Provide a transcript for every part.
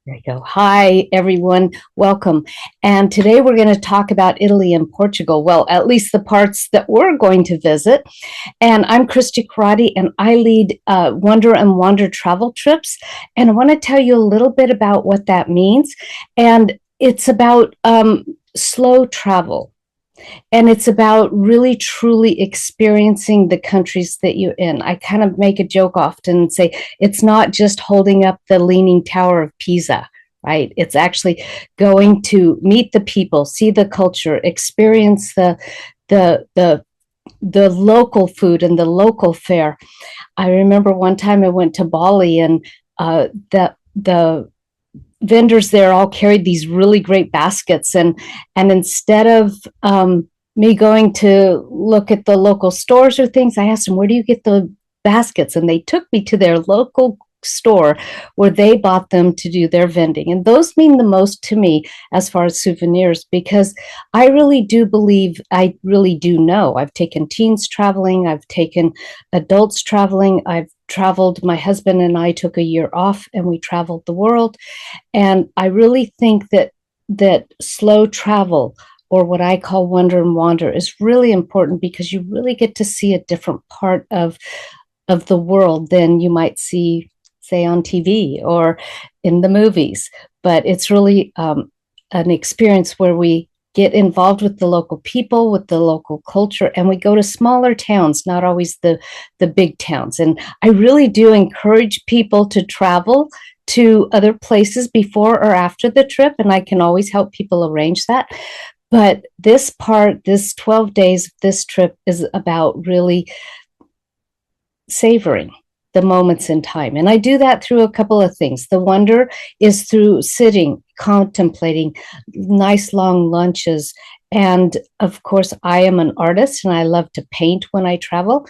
There you go. Hi, everyone. Welcome. And today we're going to talk about Italy and Portugal. Well, at least the parts that we're going to visit. And I'm Christy Karate, and I lead Wonder and Wander travel trips. And I want to tell you a little bit about what that means. And it's about slow travel. And it's about really truly experiencing the countries that you're in. I kind of make a joke often and say it's not just holding up the Leaning Tower of Pisa, right? It's actually going to meet the people, see the culture, experience the the the local food and the local fare. I remember one time I went to Bali, and the vendors there all carried these really great baskets, and instead of me going to look at the local stores or things, I asked them, where do you get the baskets? And they took me to their local store where they bought them to do their vending. And those mean the most to me as far as souvenirs, because I really do believe, I really do know. I've taken teens traveling, I've taken adults traveling, I've traveled, my husband and I took a year off and we traveled the world. And I really think that slow travel, or what I call wonder and wander, is really important because you really get to see a different part of the world than you might see, say, on TV or in the movies. But it's really an experience where we get involved with the local people, with the local culture, and we go to smaller towns, not always the big towns. And I really do encourage people to travel to other places before or after the trip, and I can always help people arrange that. But this part, this 12 days of this trip, is about really savoring the moments in time. And I do that through a couple of things. The wonder is through sitting, contemplating, nice long lunches. And of course, I am an artist and I love to paint when I travel.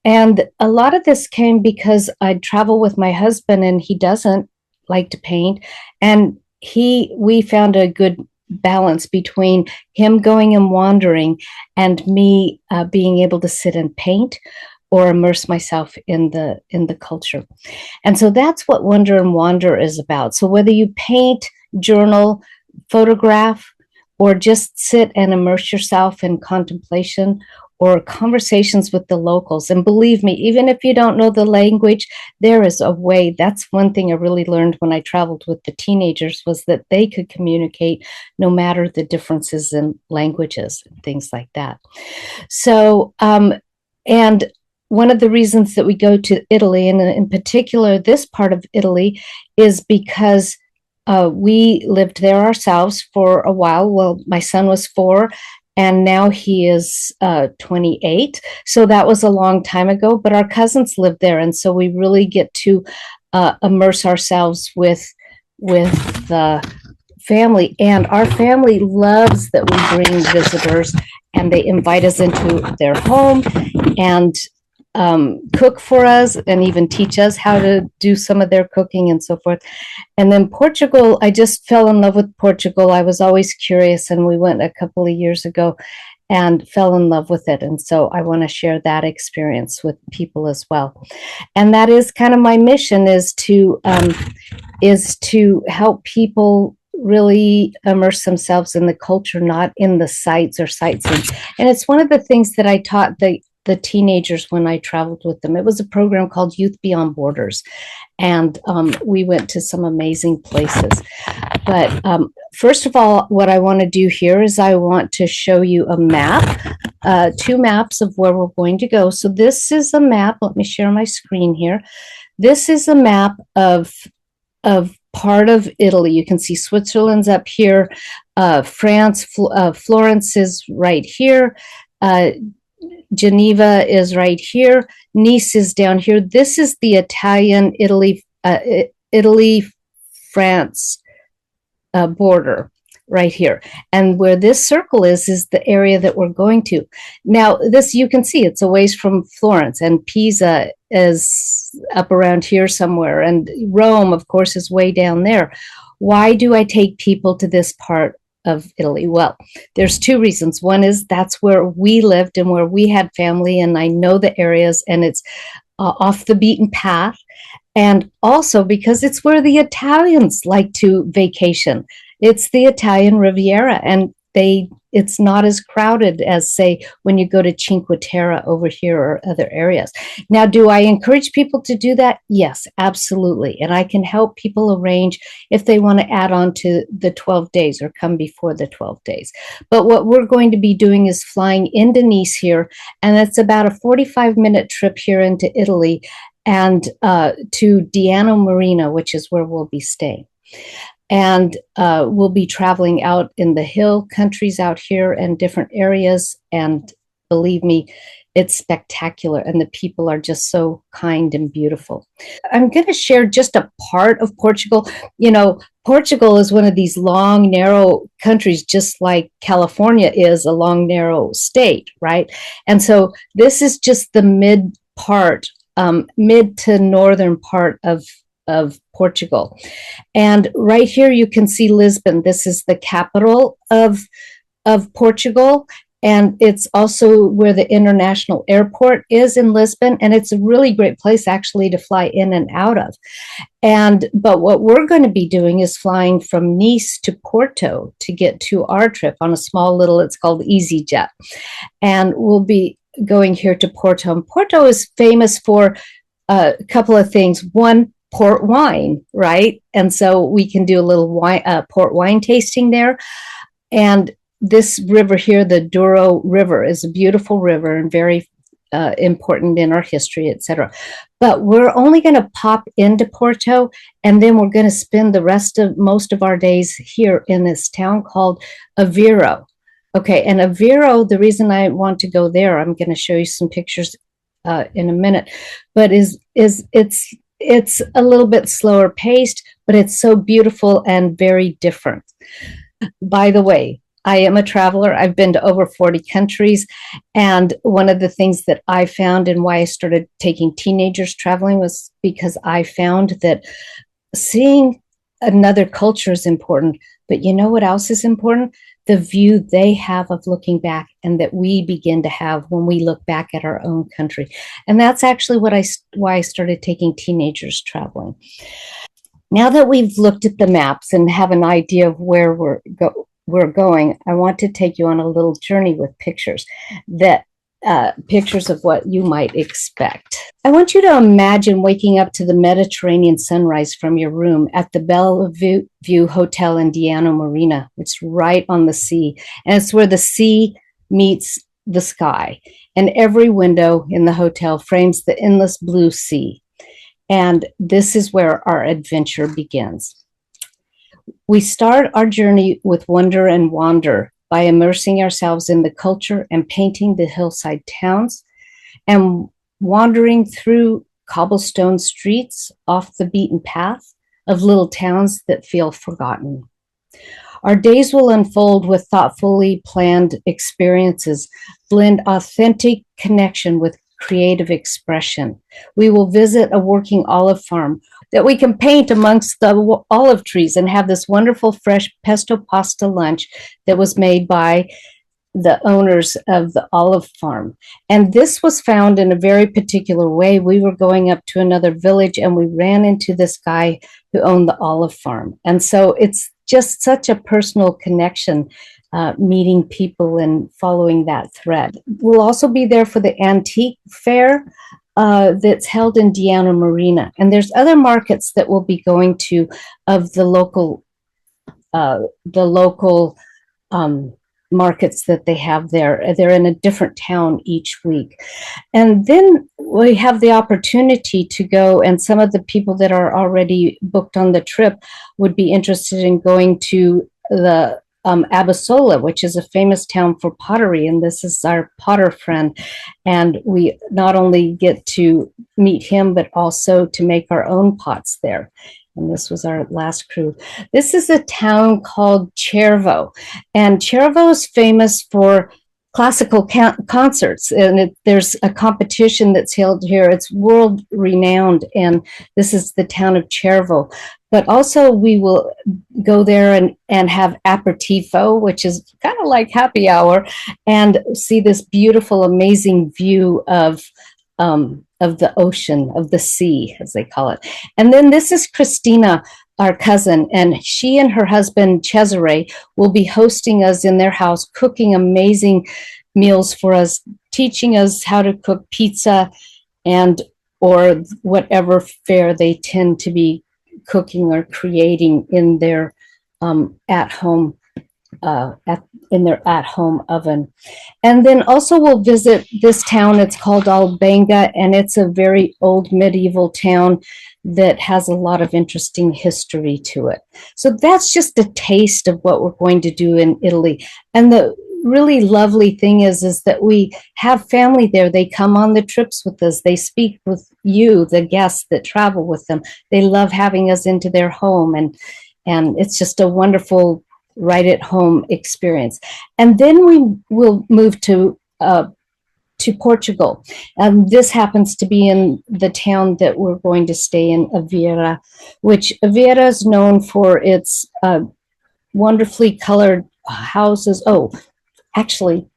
And a lot of this came because I travel with my husband and he doesn't like to paint. And we found a good balance between him going and wandering and me being able to sit and paint or immerse myself in the culture. And so that's what Wonder and Wander is about. So whether you paint, journal, photograph, or just sit and immerse yourself in contemplation or conversations with the locals. And believe me, even if you don't know the language, there is a way. That's one thing I really learned when I traveled with the teenagers, was that they could communicate no matter the differences in languages and things like that. So, and one of the reasons that we go to Italy, and in particular this part of Italy, is because we lived there ourselves for a while. Well, my son was 4, and now he is 28. So that was a long time ago, but our cousins lived there. And so we really get to immerse ourselves with the family. And our family loves that we bring visitors and they invite us into their home and cook for us and even teach us how to do some of their cooking and so forth. And then Portugal, I just fell in love with Portugal. I was always curious, and we went a couple of years ago and fell in love with it. And so I want to share that experience with people as well. And that is kind of my mission, is to help people really immerse themselves in the culture, not in the sites or sightseeing. And it's one of the things that I taught the teenagers when I traveled with them. It was a program called Youth Beyond Borders. And we went to some amazing places. But first of all, what I want to do here is I want to show you a map, 2 maps of where we're going to go. So this is a map. Let me share my screen here. This is a map of part of Italy. You can see Switzerland's up here. France, Florence is right here. Geneva is right here. Nice is down here. This is the Italy-France border right here. And where this circle is the area that we're going to. Now, this, you can see it's a ways from Florence, and Pisa is up around here somewhere. And Rome, of course, is way down there. Why do I take people to this part of Italy? Well, there's 2 reasons. One is that's where we lived and where we had family, and I know the areas, and it's off the beaten path. And also because it's where the Italians like to vacation. It's the Italian Riviera, and it's not as crowded as, say, when you go to Cinque Terre over here or other areas. Now, do I encourage people to do that? Yes, absolutely. And I can help people arrange if they want to add on to the 12 days or come before the 12 days. But what we're going to be doing is flying into Nice here, and it's about a 45-minute trip here into Italy and to Diano Marina, which is where we'll be staying. And we'll be traveling out in the hill countries out here and different areas. And believe me, it's spectacular. And the people are just so kind and beautiful. I'm going to share just a part of Portugal. You know, Portugal is one of these long, narrow countries, just like California is a long, narrow state, right? And so this is just the mid to northern part of Portugal. And right here you can see Lisbon. This is the capital of Portugal. And it's also where the international airport is in Lisbon. And it's a really great place actually to fly in and out of. But what we're going to be doing is flying from Nice to Porto to get to our trip on a small little, it's called EasyJet. And we'll be going here to Porto. And Porto is famous for a couple of things. One, port wine, right? And so we can do a little port wine tasting there. And this river here, the Douro River, is a beautiful river and very important in our history, etc. But we're only going to pop into Porto, and then we're going to spend most of our days here in this town called Aveiro. Okay, and Aveiro, the reason I want to go there, I'm going to show you some pictures in a minute, but it's a little bit slower paced, but it's so beautiful and very different. By the way, I am a traveler. I've been to over 40 countries. And one of the things that I found and why I started taking teenagers traveling was because I found that seeing another culture is important. But you know what else is important? The view they have of looking back and that we begin to have when we look back at our own country. And that's actually why I started taking teenagers traveling. Now that we've looked at the maps and have an idea of where we're going, I want to take you on a little journey with pictures pictures of what you might expect. I want you to imagine waking up to the Mediterranean sunrise from your room at the Bellevue Hotel in Diano Marina. It's right on the sea, and it's where the sea meets the sky. And every window in the hotel frames the endless blue sea. And this is where our adventure begins. We start our journey with wonder and wander by immersing ourselves in the culture and painting the hillside towns and wandering through cobblestone streets off the beaten path of little towns that feel forgotten. Our days will unfold with thoughtfully planned experiences, blend authentic connection with creative expression. We will visit a working olive farm that we can paint amongst the olive trees and have this wonderful fresh pesto pasta lunch that was made by the owners of the olive farm. And this was found in a very particular way. We were going up to another village and we ran into this guy who owned the olive farm. And so it's just such a personal connection, meeting people and following that thread. We'll also be there for the antique fair that's held in Diano Marina. And there's other markets that we'll be going to of the local markets that they have there. They're in a different town each week. And then we have the opportunity to go, and some of the people that are already booked on the trip would be interested in going to the Abassola, which is a famous town for pottery. And this is our potter friend. And we not only get to meet him, but also to make our own pots there. And this was our last crew. This is a town called Cervo. And Cervo is famous for classical concerts. And there's a competition that's held here. It's world renowned. And this is the town of Cervo. But also we will go there and have aperitivo, which is kind of like happy hour, and see this beautiful, amazing view of of the ocean, of the sea, as they call it. And then this is Christina, our cousin, and she and her husband Cesare will be hosting us in their house, cooking amazing meals for us, teaching us how to cook pizza and or whatever fare they tend to be cooking or creating in their at home in their at-home oven. And then also we'll visit this town. It's called Albenga, and it's a very old medieval town that has a lot of interesting history to it. So that's just a taste of what we're going to do in Italy. And the really lovely thing is that we have family there. They come on the trips with us. They speak with you, the guests that travel with them. They love having us into their home, and it's just a wonderful right at home experience. And then we will move to Portugal. This happens to be in the town that we're going to stay in, Aveira, which Aveira is known for its wonderfully colored houses. Oh, actually,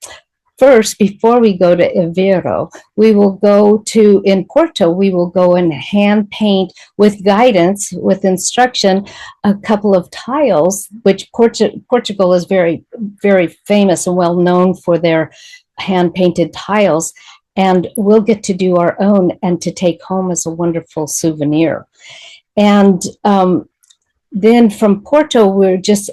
first, before we go to Aveiro, we will go to, in Porto, we will go and hand paint with guidance, with instruction, a couple of tiles, which Portugal is very, very famous and well known for their hand painted tiles. And we'll get to do our own and to take home as a wonderful souvenir. And then from Porto, we're just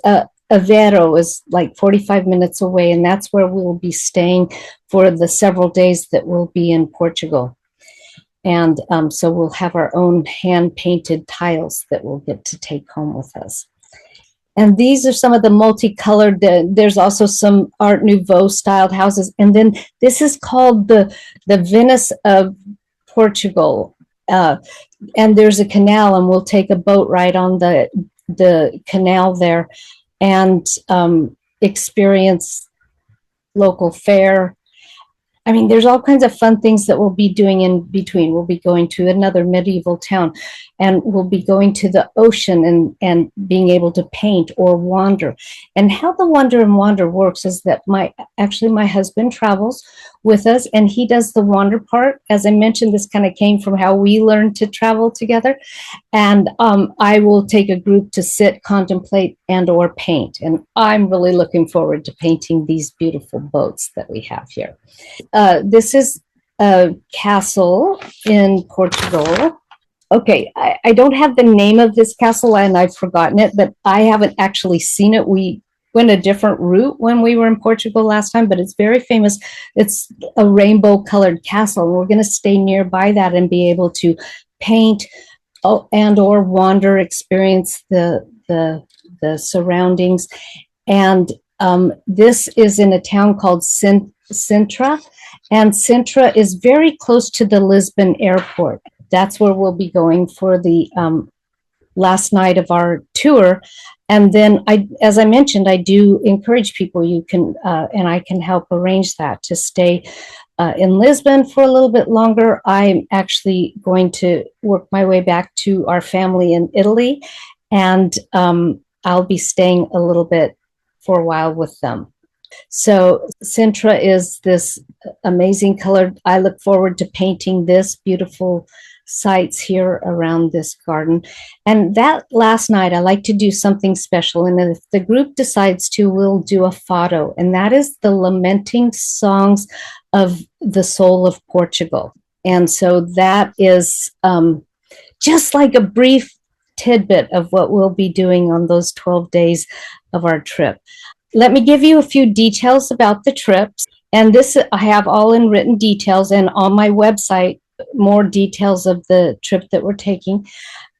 Aveiro is like 45 minutes away, and that's where we'll be staying for the several days that we'll be in Portugal. And so we'll have our own hand-painted tiles that we'll get to take home with us. And these are some of the multicolored, there's also some Art Nouveau styled houses. And then this is called the Venice of Portugal. And there's a canal, and we'll take a boat ride on the canal there and experience local fare. I mean, there's all kinds of fun things that we'll be doing in between. We'll be going to another medieval town, and we'll be going to the ocean and being able to paint or wander. And how the Wander and Wander works is that my husband travels with us, and he does the wander part. As I mentioned, this kind of came from how we learned to travel together. And I will take a group to sit, contemplate, and or paint. And I'm really looking forward to painting these beautiful boats that we have here. This is a castle in Portugal. Okay, I don't have the name of this castle, and I've forgotten it, but I haven't actually seen it. We went a different route when we were in Portugal last time, but it's very famous. It's a rainbow-colored castle. We're going to stay nearby that and be able to paint and or wander, experience the surroundings. And this is in a town called Sintra, and Sintra is very close to the Lisbon airport. That's where we'll be going for the last night of our tour. And then, as I mentioned, I do encourage people, you can, and I can help arrange that, to stay in Lisbon for a little bit longer. I'm actually going to work my way back to our family in Italy, and I'll be staying a little bit for a while with them. So Sintra is this amazing color. I look forward to painting this beautiful sites here around this garden. And that last night, I like to do something special. And if the group decides to, we'll do a fado. And that is the lamenting songs of the soul of Portugal. And so that is just like a brief tidbit of what we'll be doing on those 12 days of our trip. Let me give you a few details about the trips. And this, I have all in written details, and on my website, more details of the trip that we're taking.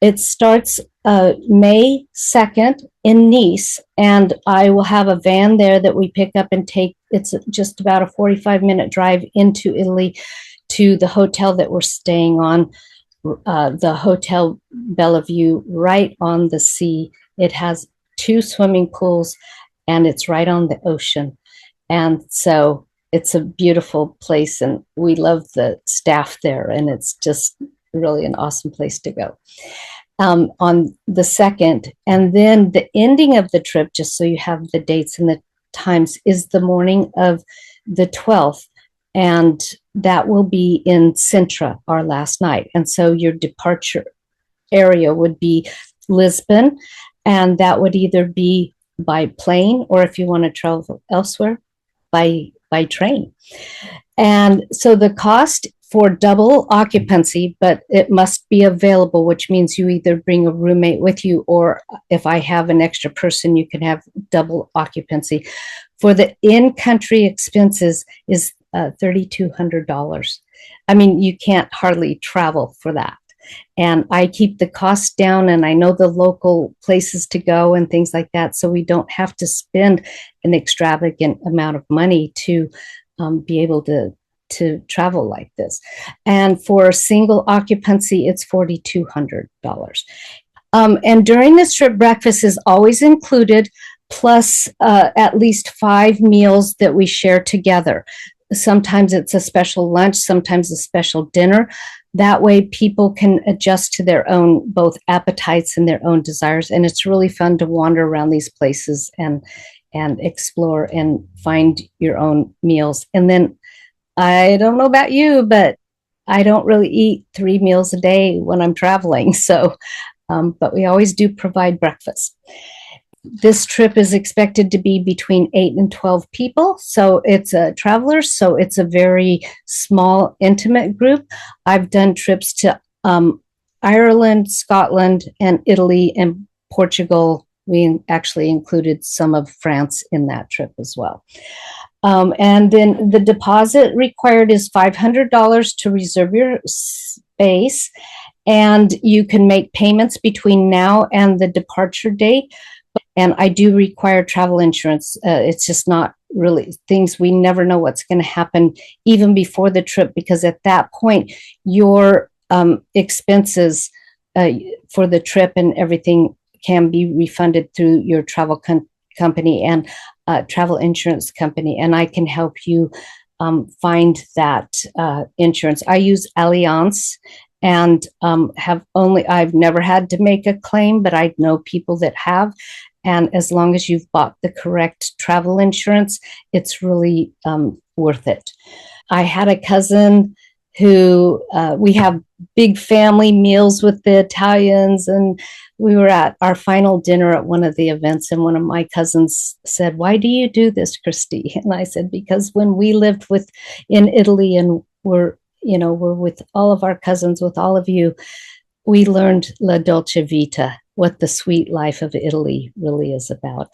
It starts May 2nd in Nice, and I will have a van there that we pick up and take. It's just about a 45-minute drive into Italy to the hotel that we're staying on, the Hotel Bellevue, right on the sea. It has 2 swimming pools, and it's right on the ocean. And so it's a beautiful place, and we love the staff there, and it's just really an awesome place to go on the 2nd. And then the ending of the trip, just so you have the dates and the times, is the morning of the 12th. and that will be in Sintra, our last night. And so your departure area would be Lisbon, and that would either be by plane, or if you want to travel elsewhere, by train. And so the cost for double occupancy, but it must be available, which means you either bring a roommate with you, or if I have an extra person, you can have double occupancy. For the in-country expenses is $3,200. I mean, you can't hardly travel for that. And I keep the costs down, and I know the local places to go and things like that, so we don't have to spend an extravagant amount of money to be able to travel like this. And for single occupancy, it's $4,200. And during this trip, breakfast is always included, plus at least 5 meals that we share together. Sometimes it's a special lunch, sometimes a special dinner. That way people can adjust to their own both appetites and their own desires. And it's really fun to wander around these places and explore and find your own meals. And then I don't know about you, but I don't really eat 3 meals a day when I'm traveling. So, but we always do provide breakfast. This trip is expected to be between 8 and 12 people. So it's travelers. So it's a very small, intimate group. I've done trips to Ireland, Scotland, and Italy and Portugal. We actually included some of France in that trip as well. And then the deposit required is $500 to reserve your space. And you can make payments between now and the departure date. And I do require travel insurance. It's just not really things, we never know what's going to happen even before the trip, because at that point, your expenses for the trip and everything can be refunded through your travel company and travel insurance company. And I can help you find that insurance. I use Allianz, and I've never had to make a claim, but I know people that have. And as long as you've bought the correct travel insurance, it's really worth it. I had a cousin who we have big family meals with the Italians, and we were at our final dinner at one of the events, and one of my cousins said, "Why do you do this, Christy?" And I said, "Because when we lived in Italy and we're with all of our cousins, with all of you, we learned La Dolce Vita, what the sweet life of Italy really is about."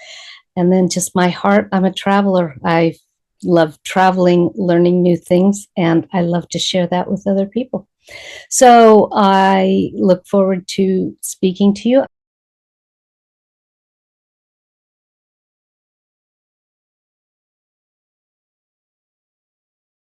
And then just my heart, I'm a traveler. I love traveling, learning new things, and I love to share that with other people. So I look forward to speaking to you.